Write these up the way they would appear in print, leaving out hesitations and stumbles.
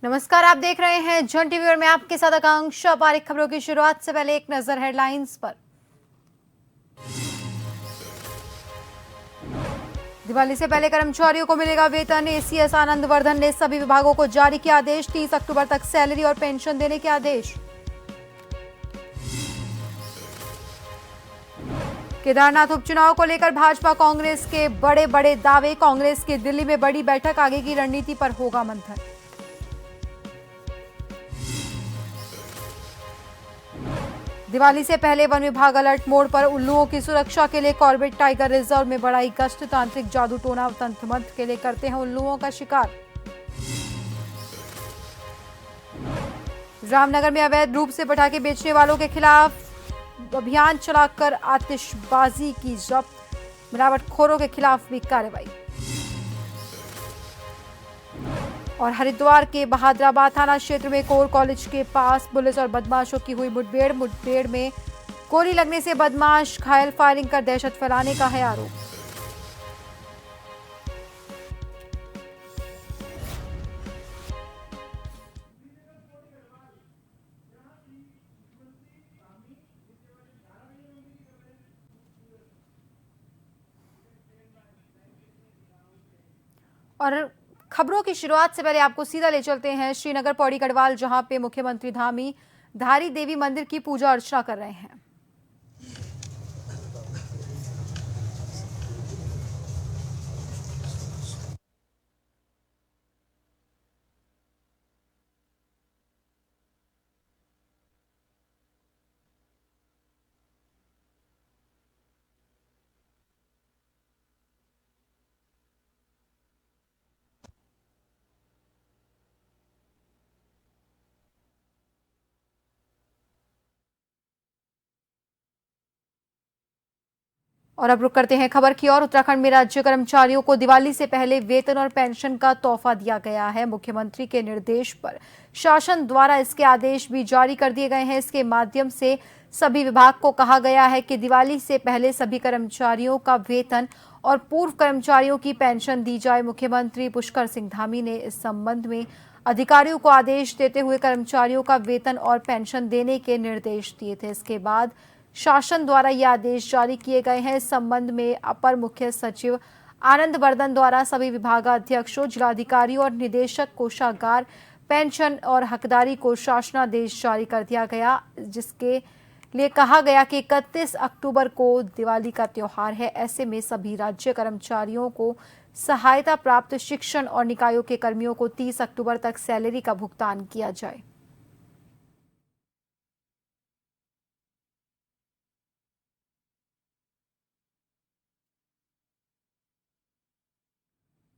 नमस्कार, आप देख रहे हैं जन टीवी और मैं आपके साथ आकांक्षा पारिक। खबरों की शुरुआत से पहले एक नजर हेडलाइंस पर। दिवाली से पहले कर्मचारियों को मिलेगा वेतन। एसीएस आनंद वर्धन ने सभी विभागों को जारी किया आदेश। 30 अक्टूबर तक सैलरी और पेंशन देने के आदेश। केदारनाथ उपचुनाव को लेकर भाजपा कांग्रेस के बड़े बड़े दावे। कांग्रेस की दिल्ली में बड़ी बैठक, आगे की रणनीति पर होगा मंथन। दिवाली से पहले वन विभाग अलर्ट मोड पर। उल्लुओं की सुरक्षा के लिए कॉर्बेट टाइगर रिजर्व में बढ़ाई गश्त। तांत्रिक जादू टोना तंत्र मंत्र के लिए करते हैं उल्लुओं का शिकार। रामनगर में अवैध रूप से पटाखे बेचने वालों के खिलाफ अभियान चलाकर आतिशबाजी की जब्त। मिलावटखोरों के खिलाफ भी कार्रवाई। और हरिद्वार के बहादुराबाद थाना क्षेत्र में कोर कॉलेज के पास पुलिस और बदमाशों की हुई मुठभेड़ में गोली लगने से बदमाश घायल। फायरिंग कर दहशत फैलाने का है आरोप। और खबरों की शुरुआत से पहले आपको सीधा ले चलते हैं श्रीनगर पौड़ी गढ़वाल, जहां पे मुख्यमंत्री धामी धारी देवी मंदिर की पूजा अर्चना कर रहे हैं। और अब रुक करते हैं खबर की ओर। उत्तराखंड में राज्य कर्मचारियों को दिवाली से पहले वेतन और पेंशन का तोहफा दिया गया है। मुख्यमंत्री के निर्देश पर शासन द्वारा इसके आदेश भी जारी कर दिए गए हैं। इसके माध्यम से सभी विभाग को कहा गया है कि दिवाली से पहले सभी कर्मचारियों का वेतन और पूर्व कर्मचारियों की पेंशन दी जाए। मुख्यमंत्री पुष्कर सिंह धामी ने इस संबंध में अधिकारियों को आदेश देते हुए कर्मचारियों का वेतन और पेंशन देने के निर्देश दिए थे। इसके बाद शासन द्वारा ये आदेश जारी किए गए हैं। इस संबंध में अपर मुख्य सचिव आनंद वर्धन द्वारा सभी विभागाध्यक्षों, जिलाधिकारियों और निदेशक कोषागार पेंशन और हकदारी को शासनादेश जारी कर दिया गया, जिसके लिए कहा गया कि 31 अक्टूबर को दिवाली का त्योहार है। ऐसे में सभी राज्य कर्मचारियों को सहायता प्राप्त शिक्षण और निकायों के कर्मियों को 30 अक्टूबर तक सैलरी का भुगतान किया जाए।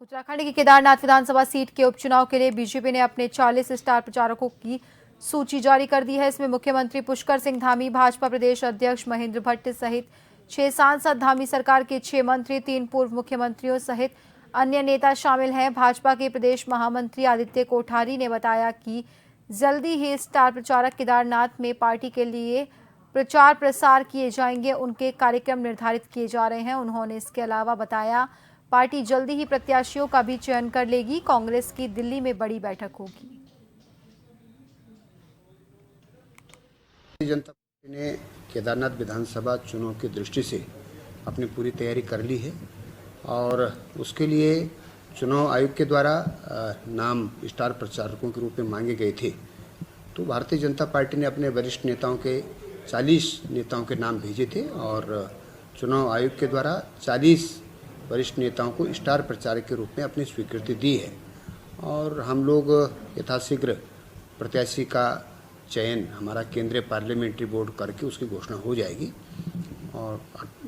उत्तराखंड की केदारनाथ विधानसभा सीट के उपचुनाव के लिए बीजेपी ने अपने 40 स्टार प्रचारकों की सूची जारी कर दी है। इसमें मुख्यमंत्री पुष्कर सिंह धामी, भाजपा प्रदेश अध्यक्ष महेंद्र भट्ट सहित 6 सांसद, धामी सरकार के 6 मंत्री, 3 पूर्व मुख्यमंत्रियों सहित अन्य नेता शामिल हैं। भाजपा के प्रदेश महामंत्री आदित्य कोठारी ने बताया कि जल्दी ही स्टार प्रचारक केदारनाथ में पार्टी के लिए प्रचार प्रसार किए जाएंगे। उनके कार्यक्रम निर्धारित किए जा रहे हैं। उन्होंने इसके अलावा बताया पार्टी जल्दी ही प्रत्याशियों का भी चयन कर लेगी। कांग्रेस की दिल्ली में बड़ी बैठक होगी। भारतीय जनता पार्टी ने केदारनाथ विधानसभा चुनाव की दृष्टि से अपनी पूरी तैयारी कर ली है और उसके लिए चुनाव आयोग के द्वारा नाम स्टार प्रचारकों के रूप में मांगे गए थे। तो भारतीय जनता पार्टी ने अपने वरिष्ठ नेताओं के 40 नेताओं के नाम भेजे थे और चुनाव आयोग के द्वारा 40 वरिष्ठ नेताओं को स्टार प्रचारक के रूप में अपनी स्वीकृति दी है और हम लोग यथाशीघ्र प्रत्याशी का चयन हमारा केंद्रीय पार्लियामेंट्री बोर्ड करके उसकी घोषणा हो जाएगी और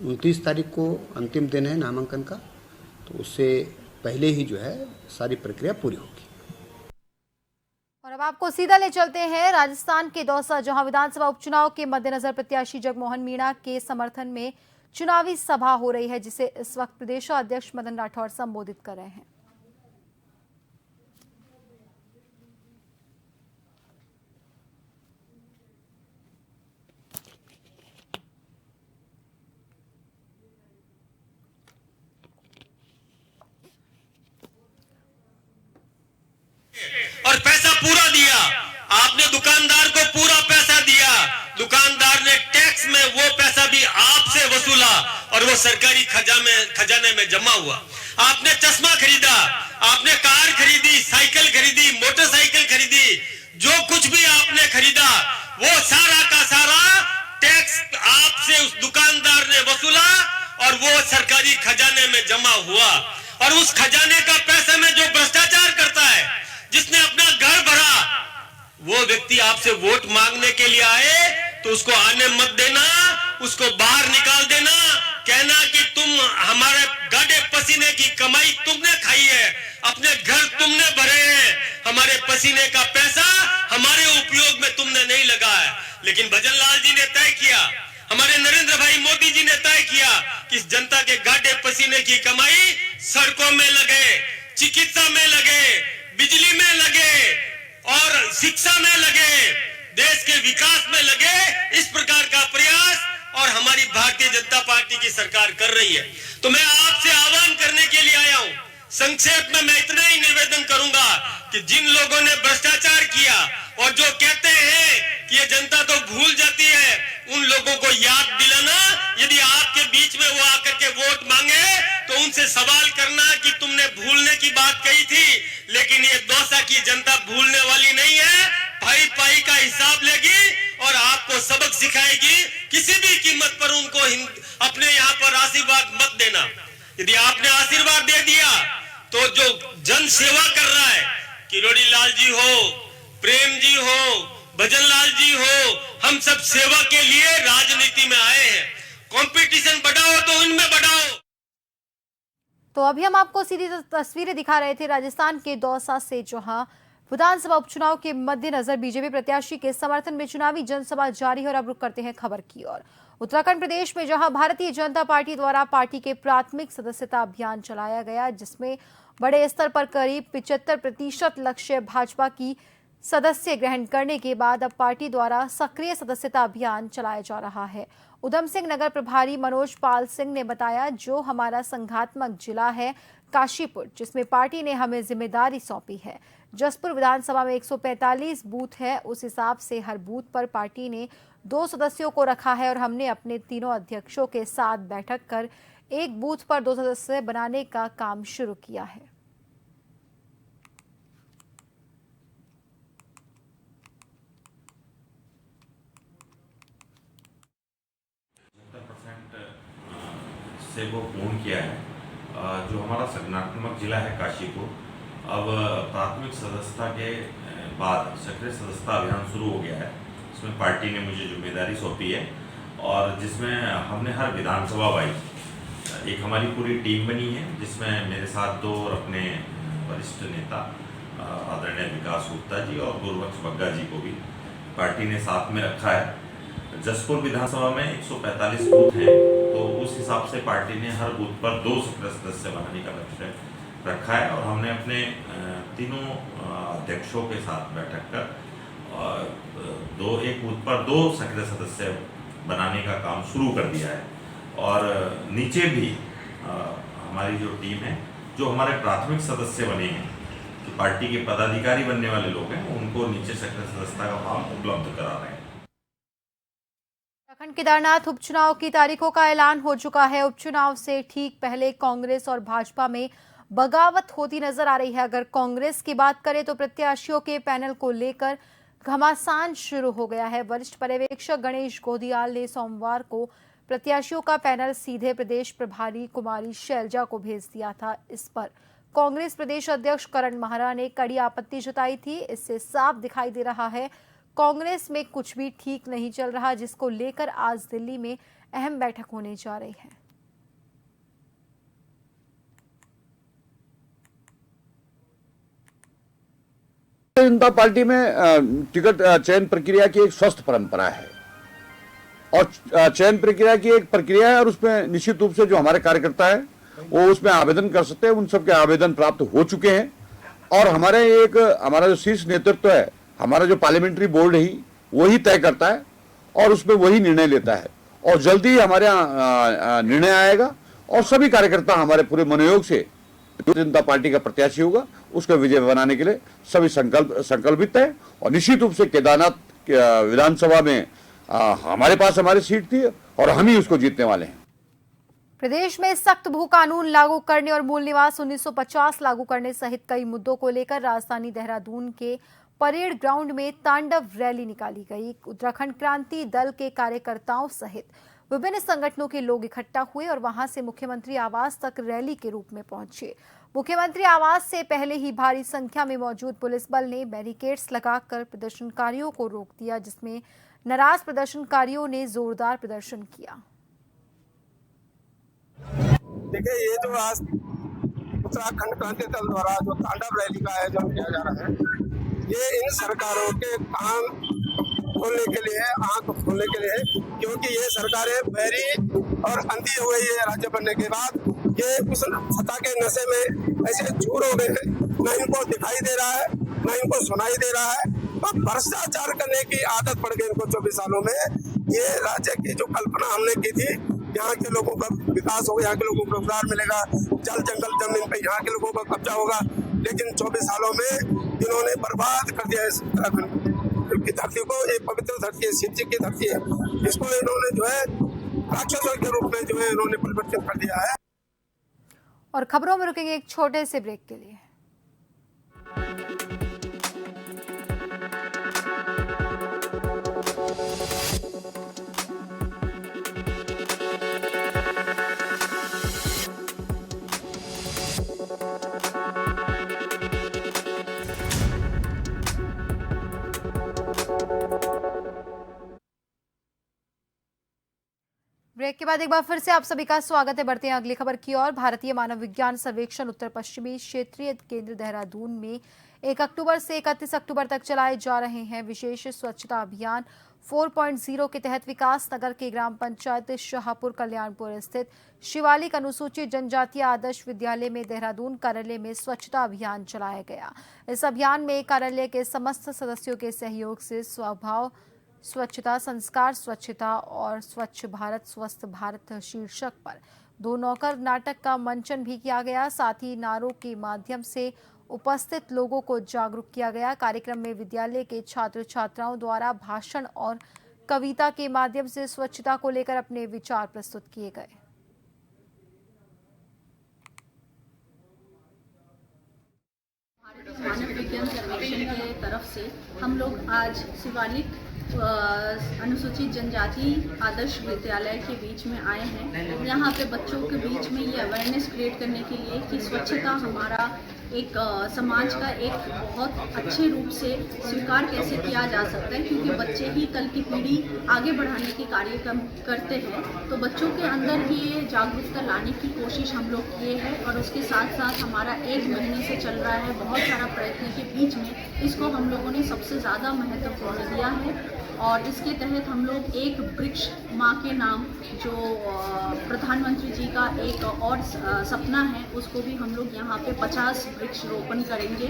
29 तारीख को अंतिम दिन है नामांकन का, तो उससे पहले ही जो है सारी प्रक्रिया पूरी होगी। और अब आपको सीधा ले चलते हैं राजस्थान के दौसा, जहां विधानसभा उपचुनाव के मद्देनजर प्रत्याशी जगमोहन मीणा के समर्थन में चुनावी सभा हो रही है, जिसे इस वक्त प्रदेशाध्यक्ष मदन राठौर संबोधित कर रहे हैं। और पैसा दुकानदार को पूरा पैसा दिया, दुकानदार ने टैक्स में वो पैसा भी आपसे वसूला और वो सरकारी खजाने में जमा हुआ। आपने चश्मा खरीदा, आपने कार खरीदी, साइकिल खरीदी, मोटरसाइकिल खरीदी, जो कुछ भी आपने खरीदा वो सारा का सारा टैक्स आपसे उस दुकानदार ने वसूला और वो सरकारी खजाने में जमा हुआ। और उस खजाने का पैसा में जो भ्रष्टाचार करता है, जिसने अपना घर भरा, वो व्यक्ति आपसे वोट मांगने के लिए आए तो उसको आने मत देना, उसको बाहर निकाल देना, कहना कि तुम हमारे गाढ़े पसीने की कमाई तुमने खाई है, अपने घर तुमने भरे हैं, हमारे पसीने का पैसा हमारे उपयोग में तुमने नहीं लगा है। लेकिन भजन लाल जी ने तय किया, हमारे नरेंद्र भाई मोदी जी ने तय किया कि इस जनता के गाढ़े पसीने की कमाई सड़कों में लगे, चिकित्सा में लगे, बिजली में लगे और शिक्षा में लगे, देश के विकास में लगे। इस प्रकार का प्रयास और हमारी भारतीय जनता पार्टी की सरकार कर रही है। तो मैं आपसे आह्वान करने के लिए आया हूं। संक्षेप में मैं इतना ही निवेदन करूंगा कि जिन लोगों ने भ्रष्टाचार किया और जो कहते हैं कि ये जनता तो भूल जाती है, उन लोगों को याद दिलाना, यदि आपके बीच में वो आकर के वोट मांगे तो उनसे सवाल करना कि तुमने भूलने की बात कही थी, लेकिन ये दौसा की जनता भूलने वाली नहीं है। भाई पाई का हिसाब लेगी और आपको सबक सिखाएगी। किसी भी कीमत पर उनको अपने यहाँ पर आशीर्वाद मत देना। यदि आपने आशीर्वाद दे दिया तो जो जन सेवा कर रहा है, किरोड़ी लाल जी हो, प्रेम जी हो, भजन लाल जी हो, हम सब सेवा के लिए राजनीति में आए हैं। कंपटीशन बढ़ाओ तो उनमें बढ़ाओ। तो अभी हम आपको सीधी तस्वीरें दिखा रहे थे राजस्थान के दौसा से, जहां विधानसभा उपचुनाव के मद्देनजर बीजेपी प्रत्याशी के समर्थन में चुनावी जनसभा जारी है। और अब रुक करते हैं खबर की ओर। उत्तराखंड प्रदेश में जहां भारतीय जनता पार्टी द्वारा पार्टी के प्राथमिक सदस्यता अभियान चलाया गया, जिसमें बड़े स्तर पर करीब 75% लक्ष्य भाजपा की सदस्य ग्रहण करने के बाद अब पार्टी द्वारा सक्रिय सदस्यता अभियान चलाया जा रहा है। उधम सिंह नगर प्रभारी मनोज पाल सिंह ने बताया, जो हमारा संघात्मक जिला है काशीपुर, जिसमें पार्टी ने हमें जिम्मेदारी सौंपी है। जसपुर विधानसभा में 145 बूथ है, उस हिसाब से हर बूथ पर पार्टी ने 2 सदस्यों को रखा है और हमने अपने तीनों अध्यक्षों के साथ बैठक कर एक बूथ पर 2 सदस्य बनाने का काम शुरू किया है। से वो पूर्ण किया है। जो हमारा संगठनात्मक जिला है काशीपुर, अब प्राथमिक सदस्यता के बाद सक्रिय सदस्यता अभियान शुरू हो गया है। इसमें पार्टी ने मुझे जिम्मेदारी सौंपी है और जिसमें हमने हर विधानसभा वाइज एक हमारी पूरी टीम बनी है, जिसमें मेरे साथ 2 और अपने वरिष्ठ नेता आदरणीय विकास गुप्ता जी और गुरुबख्श बग्गा जी को भी पार्टी ने साथ में रखा है। जसपुर विधानसभा में 145 बूथ हैं, तो उस हिसाब से पार्टी ने हर बूथ पर 2 सक्रिय सदस्य बनाने का लक्ष्य रखा है और हमने अपने तीनों अध्यक्षों के साथ बैठक कर एक बूथ पर 2 सक्रिय सदस्य बनाने का काम शुरू कर दिया है। और नीचे भी हमारी जो टीम है, जो हमारे प्राथमिक सदस्य बने हैं, जो पार्टी के पदाधिकारी बनने वाले लोग हैं, उनको नीचे सक्रिय सदस्यता का फॉर्म उपलब्ध करा रहे हैं। उत्तराखंड केदारनाथ उपचुनाव की तारीखों का ऐलान हो चुका है। उपचुनाव से ठीक पहले कांग्रेस और भाजपा में बगावत होती नजर आ रही है। अगर कांग्रेस की बात करें तो प्रत्याशियों के पैनल को लेकर घमासान शुरू हो गया है। वरिष्ठ पर्यवेक्षक गणेश गोदियाल ने सोमवार को प्रत्याशियों का पैनल सीधे प्रदेश प्रभारी कुमारी शैलजा को भेज दिया था। इस पर कांग्रेस प्रदेश अध्यक्ष करण माहरा ने कड़ी आपत्ति जताई थी। इससे साफ दिखाई दे रहा है कांग्रेस में कुछ भी ठीक नहीं चल रहा, जिसको लेकर आज दिल्ली में अहम बैठक होने जा रही है। जनता पार्टी में टिकट चयन प्रक्रिया की एक स्वस्थ परंपरा है और चयन प्रक्रिया की एक प्रक्रिया है और उसमें निश्चित रूप से जो हमारे कार्यकर्ता है वो उसमें आवेदन कर सकते हैं। उन सबके आवेदन प्राप्त हो चुके हैं और हमारा जो शीर्ष नेतृत्व है, हमारा जो पार्लियामेंट्री बोर्ड है, वही तय करता है और उसमें वही निर्णय लेता है और जल्दी ही हमारे यहाँ निर्णय आएगा और सभी कार्यकर्ता हमारे पूरे मनोयोग से भारतीय जनता पार्टी का प्रत्याशी होगा उसका विजय बनाने के लिए सभी संकल्पित है। और निश्चित रूप से केदारनाथ विधानसभा में हमारे पास हमारी सीट थी और हम ही उसको जीतने वाले हैं। प्रदेश में सख्त भू कानून लागू करने और मूल निवास 1950 लागू करने सहित कई मुद्दों को लेकर राजधानी देहरादून के परेड ग्राउंड में तांडव रैली निकाली गई। उत्तराखंड क्रांति दल के कार्यकर्ताओं सहित विभिन्न संगठनों के लोग इकट्ठा हुए और वहां से मुख्यमंत्री आवास तक रैली के रूप में पहुंचे। मुख्यमंत्री आवास से पहले ही भारी संख्या में मौजूद पुलिस बल ने बैरिकेड्स लगाकर प्रदर्शनकारियों को रोक दिया, जिसमें नाराज प्रदर्शनकारियों ने जोरदार प्रदर्शन किया। देखिए, ये जो आज उत्तराखंड क्रांति दल द्वारा जो तांडव रैली का आयोजन किया जा रहा है, ये इन सरकारों के कान खोलने के लिए, आंख खोलने के लिए, क्योंकि ये सरकारें बैरी और अंधी हो गई है। राज्य बनने के बाद ये उस सत्ता के नशे में ऐसे चूर हो गए हैं, न इनको दिखाई दे रहा है न इनको सुनाई दे रहा है, और भ्रष्टाचार करने की आदत पड़ गई इनको 24 सालों में। ये राज्य की जो कल्पना हमने की थी, यहाँ के लोगों का विकास होगा, यहाँ के लोगों को रोजगार मिलेगा, जल जंगल जमीन पे यहाँ के लोगों का कब्जा होगा, लेकिन 24 सालों में इन्होंने बर्बाद कर दिया इस उत्तराखंड की धरती को। एक पवित्र धरती है, शिव जी की धरती है, इसको इन्होंने जो है राक्षसों के रूप में जो है इन्होंने परिवर्तित कर दिया है। और खबरों में रुकेंगे एक छोटे से ब्रेक के लिए। ब्रेक के बाद एक बार फिर से आप सभी का स्वागत है। बढ़ते हैं अगली खबर की ओर। भारतीय मानव विज्ञान सर्वेक्षण उत्तर पश्चिमी क्षेत्रीय केंद्र देहरादून में 1 अक्टूबर से 31 अक्टूबर तक चलाए जा रहे हैं विशेष स्वच्छता अभियान 4.0 के तहत विकास नगर के ग्राम पंचायत शाहपुर कल्याणपुर स्थित शिवालिक अनुसूचित जनजातीय आदर्श विद्यालय में देहरादून कार्यालय में स्वच्छता अभियान चलाया गया। इस अभियान में कार्यालय के समस्त सदस्यों के सहयोग से स्वभाव स्वच्छता संस्कार स्वच्छता और स्वच्छ भारत स्वस्थ भारत शीर्षक पर 2 नुक्कड़ नाटक का मंचन भी किया गया। साथ ही नारों के माध्यम से उपस्थित लोगों को जागरूक किया गया। कार्यक्रम में विद्यालय के छात्र छात्राओं द्वारा भाषण और कविता के माध्यम से स्वच्छता को लेकर अपने विचार प्रस्तुत किए गए। मानव विज्ञान सर्वेक्षण के तरफ से हम लोग आज शिवालिक अनुसूचित जनजाति आदर्श विद्यालय के बीच में आए हैं। यहाँ पे बच्चों के बीच में ये अवेयरनेस क्रिएट करने के लिए कि स्वच्छता हमारा एक समाज का एक बहुत अच्छे रूप से स्वीकार कैसे किया जा सकता है, क्योंकि बच्चे ही कल की पीढ़ी आगे बढ़ाने के कार्यक्रम करते हैं। तो बच्चों के अंदर ये जागरूकता लाने की कोशिश हम लोग किए हैं और उसके साथ साथ हमारा 1 महीने से चल रहा है बहुत सारा प्रयत्न के बीच में इसको हम लोगों ने सबसे ज़्यादा महत्वपूर्ण दिया है। और इसके तहत हम लोग एक वृक्ष माँ के नाम जो प्रधानमंत्री जी का एक और सपना है, उसको भी हम लोग यहाँ पे 50 वृक्ष रोपण करेंगे।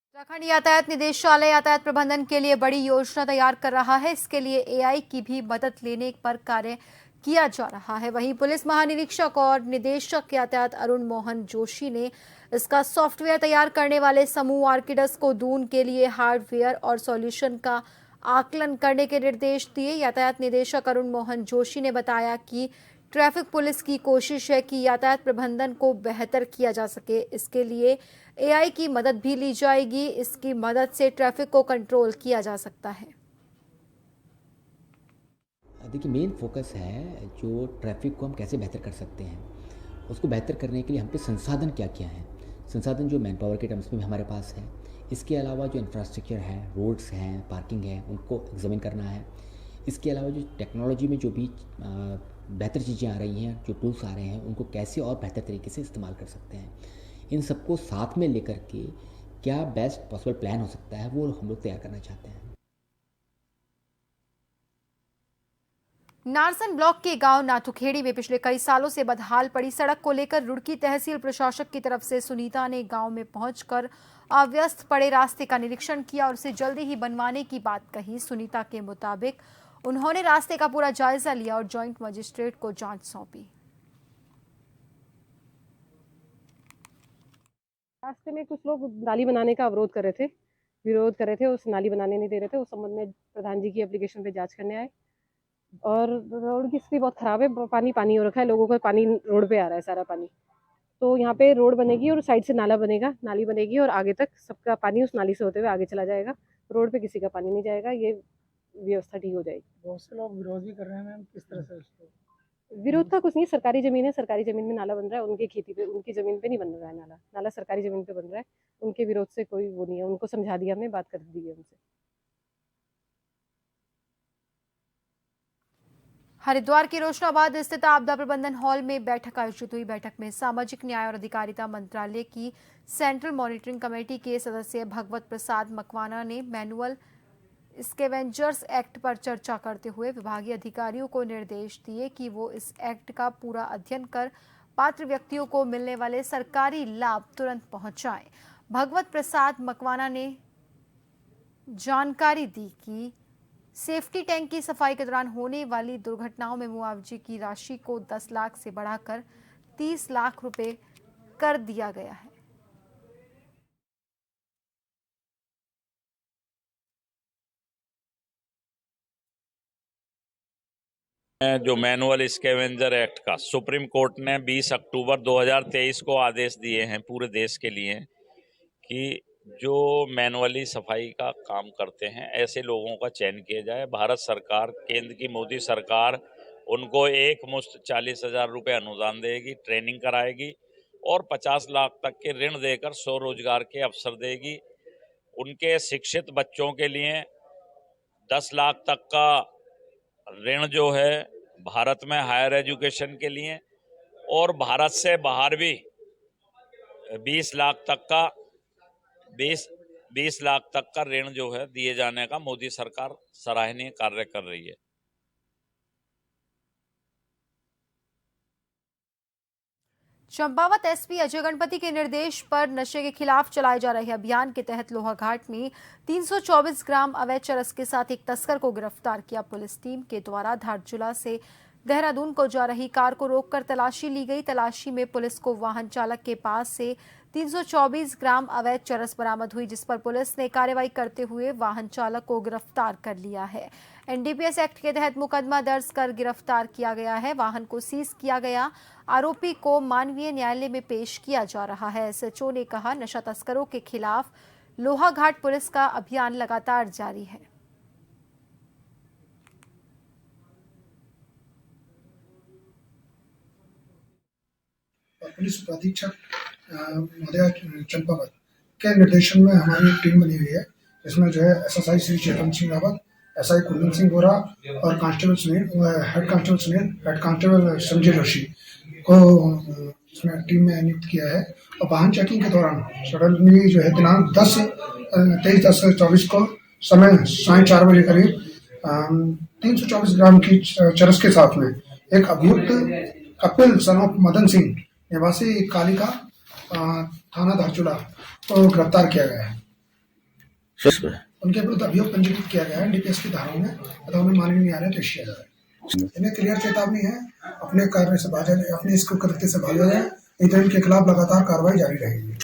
उत्तराखंड यातायात निदेशालय यातायात प्रबंधन के लिए बड़ी योजना तैयार कर रहा है। इसके लिए एआई की भी मदद लेने पर कार्य किया जा रहा है। वहीं पुलिस महानिरीक्षक और निदेशक यातायात अरुण मोहन जोशी ने इसका सॉफ्टवेयर तैयार करने वाले समूह आर्किडस को दून के लिए हार्डवेयर और सॉल्यूशन का आकलन करने के निर्देश दिए। यातायात निदेशक अरुण मोहन जोशी ने बताया कि ट्रैफिक पुलिस की कोशिश है कि यातायात प्रबंधन को बेहतर किया जा सके। इसके लिए एआई की मदद भी ली जाएगी। इसकी मदद से ट्रैफिक को कंट्रोल किया जा सकता है। देखिए, मेन फोकस है जो ट्रैफिक को हम कैसे बेहतर कर सकते हैं, उसको बेहतर करने के लिए हम पे संसाधन क्या क्या हैं। संसाधन जो मैन पावर के टर्म्स में भी हमारे पास है। इसके अलावा जो इंफ्रास्ट्रक्चर है, रोड्स हैं, पार्किंग है, उनको एग्जामिन करना है। इसके अलावा जो टेक्नोलॉजी में जो भी बेहतर चीज़ें आ रही हैं, जो टूल्स आ रहे हैं, उनको कैसे और बेहतर तरीके से इस्तेमाल कर सकते हैं। इन सबको साथ में लेकर के क्या बेस्ट पॉसिबल प्लान हो सकता है, वो हम लोग तैयार करना चाहते हैं। नारसन ब्लॉक के गांव नाथुखेड़ी में पिछले कई सालों से बदहाल पड़ी सड़क को लेकर रुड़की तहसील प्रशासक की तरफ से सुनीता ने गांव में पहुंचकर अव्यस्त पड़े रास्ते का निरीक्षण किया और उसे जल्दी ही बनवाने की बात कही। सुनीता के मुताबिक उन्होंने रास्ते का पूरा जायजा लिया और जॉइंट मजिस्ट्रेट को जांच सौंपी। रास्ते में कुछ लोग नाली बनाने का विरोध कर रहे थे, उस नाली बनाने नहीं दे रहे थे। उस संबंध में प्रधान जी की एप्लीकेशन पे जांच करने आए और रोड की स्थिति बहुत खराब है, पानी हो रखा है, लोगों का पानी रोड पे आ रहा है सारा पानी। तो यहाँ पे रोड बनेगी और साइड से नाली बनेगी और आगे तक सबका पानी उस नाली से होते हुए आगे चला जाएगा, रोड पे किसी का पानी नहीं जाएगा, ये व्यवस्था ठीक हो जाएगी। बहुत से लोग विरोध भी कर रहे हैं मैम, किस तरह से उसको? विरोध का कुछ नहीं, सरकारी जमीन है, सरकारी जमीन में नाला बन रहा है, उनकी खेती पे, उनकी जमीन पे नहीं बन रहा है नाला सरकारी जमीन पे बन रहा है, उनके विरोध से कोई वो नहीं है, उनको समझा दिया हमने, बात कर दी है उनसे। हरिद्वार के रोशनाबाद स्थित आपदा प्रबंधन हॉल में बैठक आयोजित हुई। बैठक में सामाजिक न्याय और अधिकारिता मंत्रालय की सेंट्रल मॉनिटरिंग कमेटी के सदस्य भगवत प्रसाद मकवाना ने मैनुअल स्कैवेंजर्स एक्ट पर चर्चा करते हुए विभागीय अधिकारियों को निर्देश दिए कि वो इस एक्ट का पूरा अध्ययन कर पात्र व्यक्तियों को मिलने वाले सरकारी लाभ तुरंत पहुंचाएं। भगवत प्रसाद मकवाना ने जानकारी दी कि सेफ्टी टैंक की सफाई के दौरान होने वाली दुर्घटनाओं में मुआवजे की राशि को 10 लाख से बढ़ाकर 30 लाख रुपए कर दिया गया है। जो मैनुअल स्कैवेंजर एक्ट का सुप्रीम कोर्ट ने 20 अक्टूबर 2023 को आदेश दिए हैं पूरे देश के लिए कि जो मैनुअली सफाई का काम करते हैं ऐसे लोगों का चयन किया जाए। भारत सरकार, केंद्र की मोदी सरकार उनको एक मुश्त 40,000 रुपये अनुदान देगी, ट्रेनिंग कराएगी और 50 लाख तक के ऋण देकर स्वरोजगार के अवसर देगी। उनके शिक्षित बच्चों के लिए 10 लाख तक का ऋण जो है भारत में हायर एजुकेशन के लिए, और भारत से बाहर भी 20 लाख तक का ऋण जो है दिए जाने का मोदी सरकार सराहनीय कार्य कर रही है। चंपावत एसपी अजय गणपति के निर्देश पर नशे के खिलाफ चलाए जा रहे अभियान के तहत लोहाघाट में 324 ग्राम अवैध चरस के साथ एक तस्कर को गिरफ्तार किया। पुलिस टीम के द्वारा धारचूला से देहरादून को जा रही कार को रोककर तलाशी ली गई। तलाशी में पुलिस को वाहन चालक के पास से 324 ग्राम अवैध चरस बरामद हुई, जिस पर पुलिस ने कार्रवाई करते हुए वाहन चालक को गिरफ्तार कर लिया है। एनडीपीएस एक्ट के तहत मुकदमा दर्ज कर गिरफ्तार किया गया है। वाहन को सीज किया गया। आरोपी को मानवीय न्यायालय में पेश किया जा रहा है। एसएचओ ने कहा, नशा तस्करों के खिलाफ लोहाघाट पुलिस का अभियान लगातार जारी है। पुलिस अधीक्षक महोदया चंपावत के निर्देशन में हमारी एक टीम बनी हुई है, इसमें जो है एसएसआई श्री चेतन सिंह रावत, एसआई कुंदन सिंह बोरा और constable Sunil, head constable Sunil, head constable Sanjay Joshi को इसमें टीम में नियुक्त किया है। और वाहन चेकिंग के दौरान सडनली जो है दिनांक 23/10/24 को समय 4:30 बजे करीब 324 ग्राम की चरस के साथ में एक अभियुक्त कपिल सन ऑफ मदन सिंह निवासी कालिका थाना धारचूला को गिरफ्तार किया गया है। उनके विरुद्ध अभियोग पंजीकृत किया गया है डीपीएस की धाराओं में, तथा उन्हें माननीय न्यायालय पेश किया जा रहा है। इन्हें क्लियर चेतावनी है, अपने कार्य से भागा जाए, अपने इसको कृत्य से भागा जाए, नहीं तो इनके खिलाफ लगातार कार्रवाई जारी रहेगी।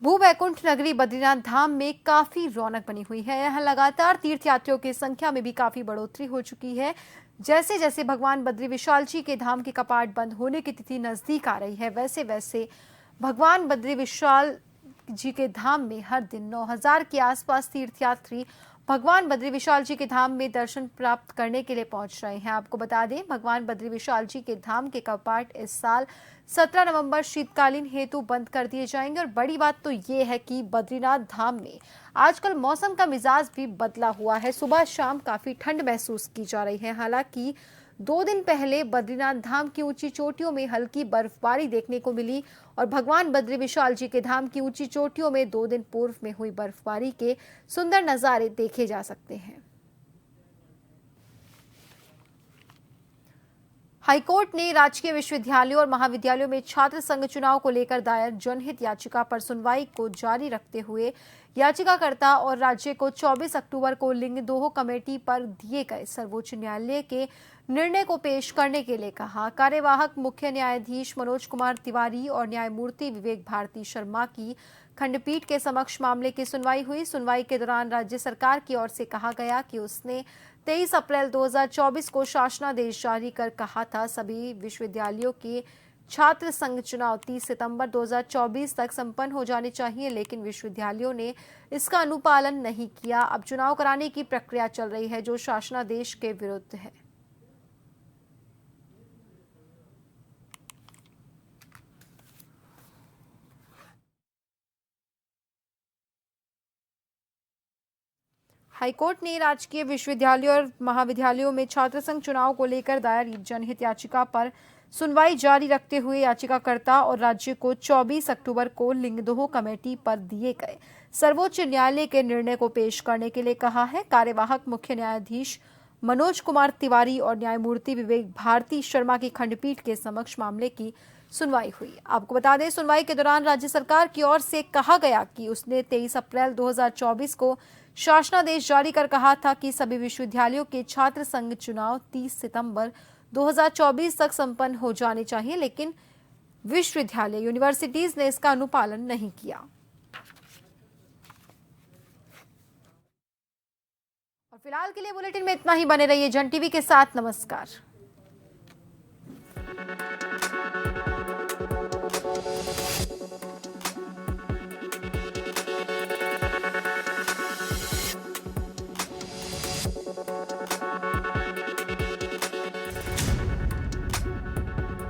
भूवैकुंठ नगरी बद्रीनाथ धाम में काफी रौनक बनी हुई है। यहाँ लगातार तीर्थयात्रियों की संख्या में भी काफी बढ़ोतरी हो चुकी है। जैसे जैसे भगवान बद्री विशाल जी के धाम के कपाट बंद होने की तिथि नजदीक आ रही है, वैसे वैसे भगवान बद्री विशाल जी के धाम में हर दिन 9,000 के आसपास तीर्थयात्री भगवान बद्री विशाल जी के धाम में दर्शन प्राप्त करने के लिए पहुंच रहे हैं। आपको बता दें, भगवान बद्री विशाल जी के धाम के कपाट इस साल 17 नवंबर शीतकालीन हेतु बंद कर दिए जाएंगे। और बड़ी बात तो ये है कि बद्रीनाथ धाम में आजकल मौसम का मिजाज भी बदला हुआ है। सुबह शाम काफी ठंड महसूस की जा रही है। हालांकि 2 दिन पहले बद्रीनाथ धाम की ऊंची चोटियों में हल्की बर्फबारी देखने को मिली और भगवान बद्री विशाल जी के धाम की ऊंची चोटियों में 2 दिन पूर्व में हुई बर्फबारी के सुंदर नजारे देखे जा सकते हैं। हाईकोर्ट ने राजकीय विश्वविद्यालयों और महाविद्यालयों में छात्र संघ चुनाव को लेकर दायर जनहित याचिका पर सुनवाई को जारी रखते हुए याचिकाकर्ता और राज्य को 24 अक्टूबर को लिंगदोह कमेटी पर दिए गए सर्वोच्च न्यायालय के निर्णय को पेश करने के लिए कहा। कार्यवाहक मुख्य न्यायाधीश मनोज कुमार तिवारी और न्यायमूर्ति विवेक भारती शर्मा की खंडपीठ के समक्ष मामले की सुनवाई हुई। सुनवाई के दौरान राज्य सरकार की ओर से कहा गया कि उसने 23 अप्रैल 2024 को शासनादेश जारी कर कहा था सभी विश्वविद्यालयों के छात्र संघ चुनाव 30 सितंबर 2024 तक संपन्न हो जाने चाहिए, लेकिन विश्वविद्यालयों ने इसका अनुपालन नहीं किया। अब चुनाव कराने की प्रक्रिया चल रही है जो शासनादेश के विरुद्ध है। हाईकोर्ट ने राजकीय विश्वविद्यालयों और महाविद्यालयों में छात्र संघ चुनाव को लेकर दायर जनहित याचिका पर सुनवाई जारी रखते हुए याचिकाकर्ता और राज्य को 24 अक्टूबर को लिंगदोह कमेटी पर दिए गए सर्वोच्च न्यायालय के निर्णय को पेश करने के लिए कहा है। कार्यवाहक मुख्य न्यायाधीश मनोज कुमार तिवारी और न्यायमूर्ति विवेक भारती शर्मा की खंडपीठ के समक्ष मामले की सुनवाई हुई। आपको बता दें, सुनवाई के दौरान राज्य सरकार की ओर से कहा गया कि उसने 23 अप्रैल 2024 को शासनादेश जारी कर कहा था कि सभी विश्वविद्यालयों के छात्र संघ चुनाव 30 सितंबर 2024 तक संपन्न हो जाने चाहिए, लेकिन विश्वविद्यालय यूनिवर्सिटीज ने इसका अनुपालन नहीं किया। और फिलहाल के लिए बुलेटिन में इतना ही। बने रहिए जन टीवी के साथ। नमस्कार।